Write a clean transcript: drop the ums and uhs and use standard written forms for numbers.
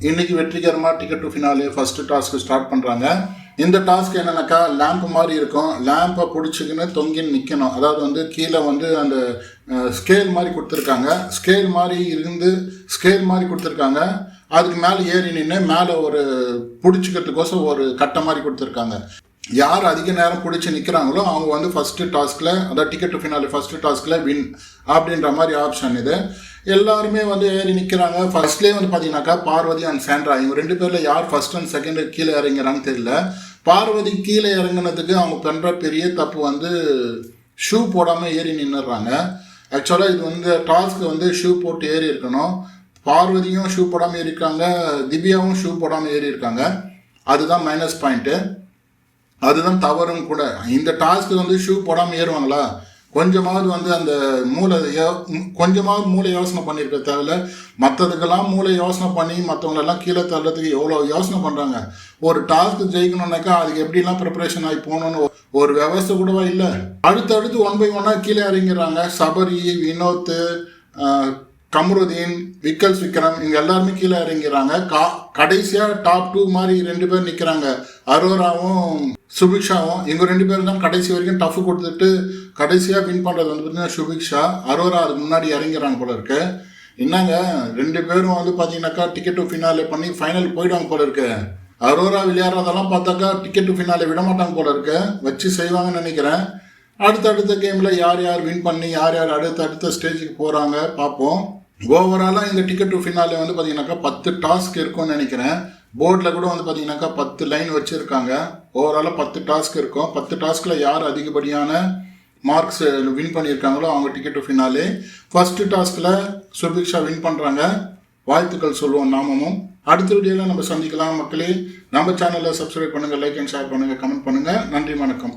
இன்னைக்கு வெற்றிகரமாக ticket to finale first task start பண்ணுறாங்க. இந்த டாஸ்க் என்னன்னாக்கா லேம்ப் மாதிரி இருக்கும். லேம்பை பிடிச்சிக்கின்னு தொங்கின்னு நிற்கணும். அதாவது வந்து கீழே வந்து அந்த ஸ்கேல் மாதிரி கொடுத்துருக்காங்க. ஸ்கேல் மாதிரி கொடுத்துருக்காங்க. அதுக்கு மேலே ஏறி நின்று மேலே ஒரு பிடிச்சிக்கிறதுக்கோசம் ஒரு கட்டை மாதிரி கொடுத்துருக்காங்க. யார் அதிக நேரம் பிடிச்சி நிற்கிறாங்களோ அவங்க வந்து ஃபஸ்ட்டு டாஸ்கில், அதாவது டிக்கெட் டு ஃபினாலே ஃபஸ்ட்டு டாஸ்கில் வின் அப்படின்ற மாதிரி ஆப்ஷன் இது. எல்லாருமே வந்து ஏறி நிற்கிறாங்க. ஃபர்ஸ்ட்லேயே வந்து பார்த்தீங்கன்னாக்கா பார்வதி அண்ட் சாண்ட்ரா இவங்க 2 பேரில் யார் ஃபர்ஸ்ட் அண்ட் செகண்ட் கீழே இறங்குறான்னு தெரியல. பார்வதி கீழே இறங்குனதுக்கு அவங்க பண்ணுற பெரிய தப்பு வந்து ஷூ போடாமல் ஏறி நின்றுடுறாங்க. ஆக்சுவலாக இது வந்து டாஸ்க்கு வந்து ஷூ போட்டு ஏறி இருக்கணும். பார்வதியும் ஷூ போடாமல் ஏறியிருக்காங்க, திவ்யாவும் ஷூ போடாமல் ஏறி இருக்காங்க. அதுதான் மைனஸ் பாயிண்ட்டு, அதுதான் தவறும் கூட. இந்த டாஸ்க்கு வந்து ஷூ போடாமல் ஏறுவாங்களா? கொஞ்சமாவது வந்து அந்த கொஞ்சமாவது மூளை யோசனை பண்ணியிருக்க தேவையில்ல. மற்றதுக்கெல்லாம் மூளை யோசனை பண்ணி மற்றவங்களெல்லாம் கீழே தள்ளுறதுக்கு எவ்வளோ யோசனை பண்ணுறாங்க. ஒரு டாஸ்க்கு ஜெயிக்கணும்னாக்கா அதுக்கு எப்படிலாம் ப்ரிப்பரேஷன் ஆகி போகணுன்னு ஒரு விவசாய கூடவா இல்லை. அடுத்தடுத்து 1 by 1 கீழே இறங்கிறாங்க. சபரி, வினோத், கமருதீன், விக்கல்ஸ் விக்ரம் இங்கே எல்லாருமே கீழே இறங்கிறாங்க. கடைசியாக டாப் 2 மாதிரி 2 பேர் நிற்கிறாங்க. அரோராவும் சுபிக்ஷாவும். இவங்க 2 பேரும் தான் கடைசி வரைக்கும் டஃப் கொடுத்துட்டு கடைசியாக வின் பண்ணுறது வந்து பார்த்தீங்கன்னா சுபிக்ஷா. அரோரா அதுக்கு முன்னாடி இறங்கிறாங்க போல இருக்கு. என்னங்க 2 பேரும் வந்து பார்த்தீங்கன்னாக்கா டிக்கெட் டு ஃபினாலே பண்ணி ஃபைனல் போயிடுவாங்க போல இருக்கு. அரோரா விளையாடுறதெல்லாம் பார்த்தாக்கா டிக்கெட் டு ஃபினாலே விட மாட்டாங்க போல இருக்கு. வச்சு செய்வாங்கன்னு நினைக்கிறேன். அடுத்தடுத்த கேமில் யார் யார் வின் பண்ணி யார் யார் அடுத்த ஸ்டேஜுக்கு போகிறாங்க பார்ப்போம். ஓவராலாக இந்த டிக்கெட் டு ஃபினாலே வந்து பார்த்தீங்கன்னாக்கா 10 டாஸ்க் இருக்கும்னு நினைக்கிறேன். போர்டில் கூட வந்து பார்த்தீங்கன்னாக்கா 10 லைன் வச்சுருக்காங்க. ஓவராலாக 10 டாஸ்க் இருக்கும். 10 டாஸ்கில் யார் அதிகப்படியான மார்க்ஸ் வின் பண்ணியிருக்காங்களோ அவங்க டிக்கெட் டு ஃபினாலே. ஃபஸ்ட்டு டாஸ்கில் சுபிக்ஷா வின் பண்ணுறாங்க. வாழ்த்துக்கள் சொல்லுவோம் நாமமும். அடுத்த வீடியோவில் நம்ம சந்திக்கலாம் மக்களே. நம்ம சேனலை சப்ஸ்கிரைப் பண்ணுங்கள், லைக் அண்ட் ஷேர் பண்ணுங்கள், கமெண்ட் பண்ணுங்கள். நன்றி, வணக்கம்.